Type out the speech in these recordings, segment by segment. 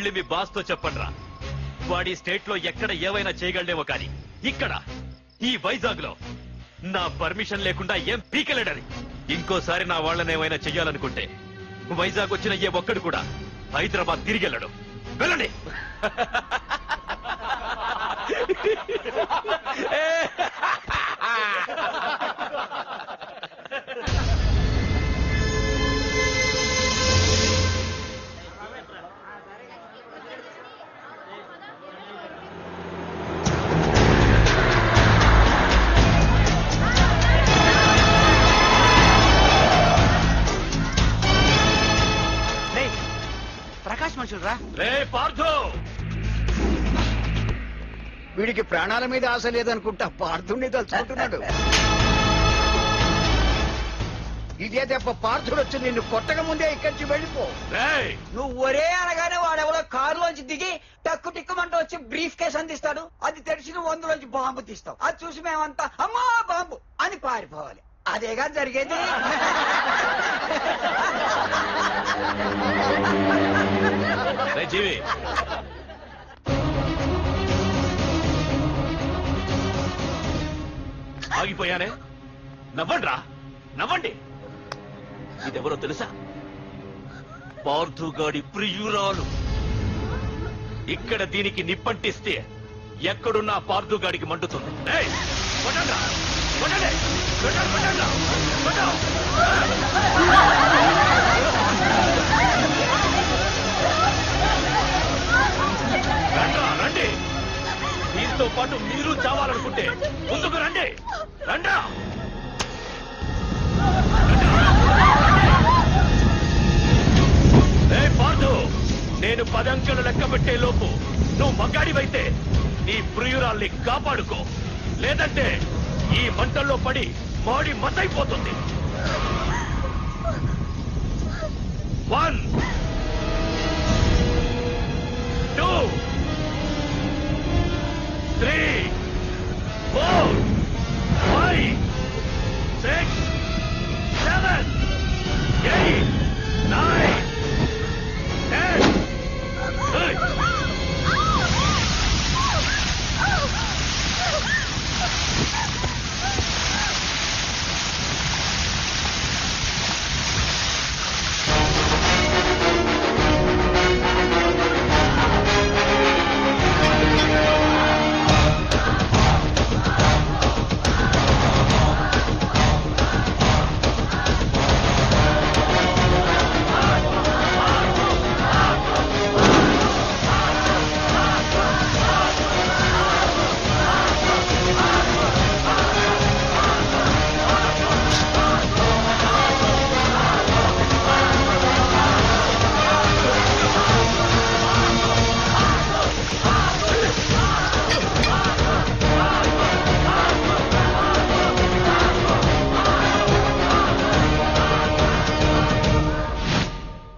వెళ్ళి మీ బాస్ తో చెప్పండ్రా, వాడి స్టేట్ లో ఎక్కడ ఏవైనా చేయగలడేమో కానీ ఇక్కడ ఈ వైజాగ్ లో నా పర్మిషన్ లేకుండా ఏం పీకలేడని. ఇంకోసారి నా వాళ్ళని ఏమైనా చెయ్యాలనుకుంటే వైజాగ్ వచ్చిన ఏ ఒక్కడు కూడా హైదరాబాద్ తిరిగి వెళ్ళడు. వెళ్ళండి. ప్రకాష్ మనుషులరా రే పార్థు, వీడికి ప్రాణాల మీద ఆశ లేదనుకుంటా పార్థుడిని తలుచుకుంటున్నాడు. ఇదే దెబ్బ పార్థుడు వచ్చి నిన్ను కొట్టక ముందే ఇక్కడి నుంచి వెళ్ళిపో. నువ్వు ఒరే అనగానే వాడెవరో కారులోంచి దిగి టక్కు టిక్కుమంటూ వచ్చి బ్రీఫ్ కేసు అందిస్తాడు. అది తెరిచి నువ్వు అందులోంచి బాంబు తీస్తావు. అది చూసి మేమంతా అమ్మా బాంబు అని పారిపోవాలి. అదేగా జరిగేది. జీవి, ఆగిపోయానే. నవ్వండ్రా, నవ్వండి. ఇదెవరో తెలుసా? పార్థుగాడి ప్రియురాలు. ఇక్కడ దీనికి నిప్పంటిస్తే ఎక్కడున్నా పార్థుగాడికి మండుతుంది. కొట్టండ్రా, కొట్టండి, కొట్టండి, రండి. దీంతో పాటు మీరు చావాలనుకుంటే ముందుకు రండి. రండా. పార్థు, నేను 10 అంకెలు లెక్క పెట్టే లోపు నువ్వు మగాడివైతే నీ ప్రియురాల్ని కాపాడుకో. లేదంటే ఈ మంటల్లో పడి మాడి మసైపోతుంది. 1 2 3 4 5 6 7 8 9 10.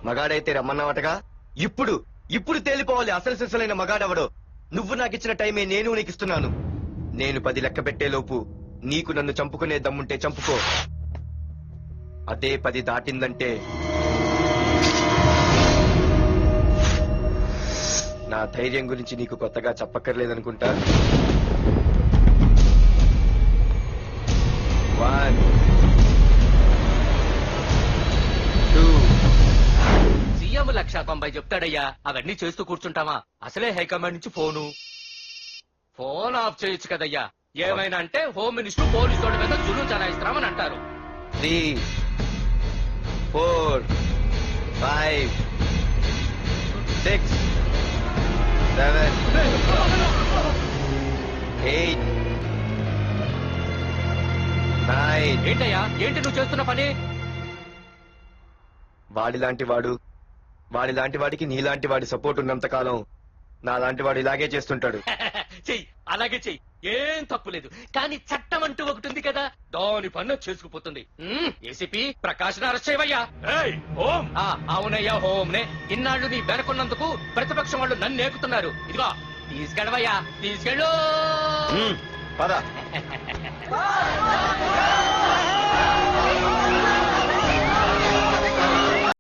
మగాడైతే రమ్మన్నావటగా. ఇప్పుడు తేలిపోవాలి అసలు సిసలైన మగాడెవడో. నువ్వు నాకిచ్చిన టైమే నేను నీకు ఇస్తున్నాను. నేను 10 లెక్క పెట్టేలోపు నీకు నన్ను చంపుకునే దమ్ముంటే చంపుకో. అదే 10 దాటిందంటే నా ధైర్యం గురించి నీకు కొత్తగా చెప్పక్కర్లేదనుకుంటా. 1 2 సీఎం 190 చెప్తాడయ్యా. అవన్నీ చేస్తూ కూర్చుంటామా? అసలే హైకమాండ్ నుంచి ఫోన్ ఆఫ్ చేయొచ్చు కదయ్యా. ఏమైనా అంటే హోమ్ మినిస్టర్ పోలీసు మీద జులుం చలాయిస్తామని అంటారు. 3 4 5 6 7 8 9. ఏంటయ్యా, ఏంటి నువ్వు చేస్తున్న పని? వాడిలాంటి వాడికి నీలాంటి వాడి సపోర్ట్ ఉన్నంత కాలం నాలాంటి వాడు ఇలాగే చేస్తుంటాడు. చెయ్యి, అలాగే చెయ్యి, ఏం తప్పులేదు. కానీ చట్టం అంటూ ఒకటి ఉంది కదా, దాని పన్ను చేసుకుపోతుంది. ఏసీపీ ప్రకాష్ అరెస్ట్ చేయవయ్యా. అవునయ్యా, హోమ్నే. ఇన్నాళ్ళు నీ వెనకున్నందుకు ప్రతిపక్షం వాళ్ళు నన్ను నేర్పుతున్నారు. ఇదిగో తీసుకెళ్ళవయ్యా, తీసుకెళ్ళు. పద.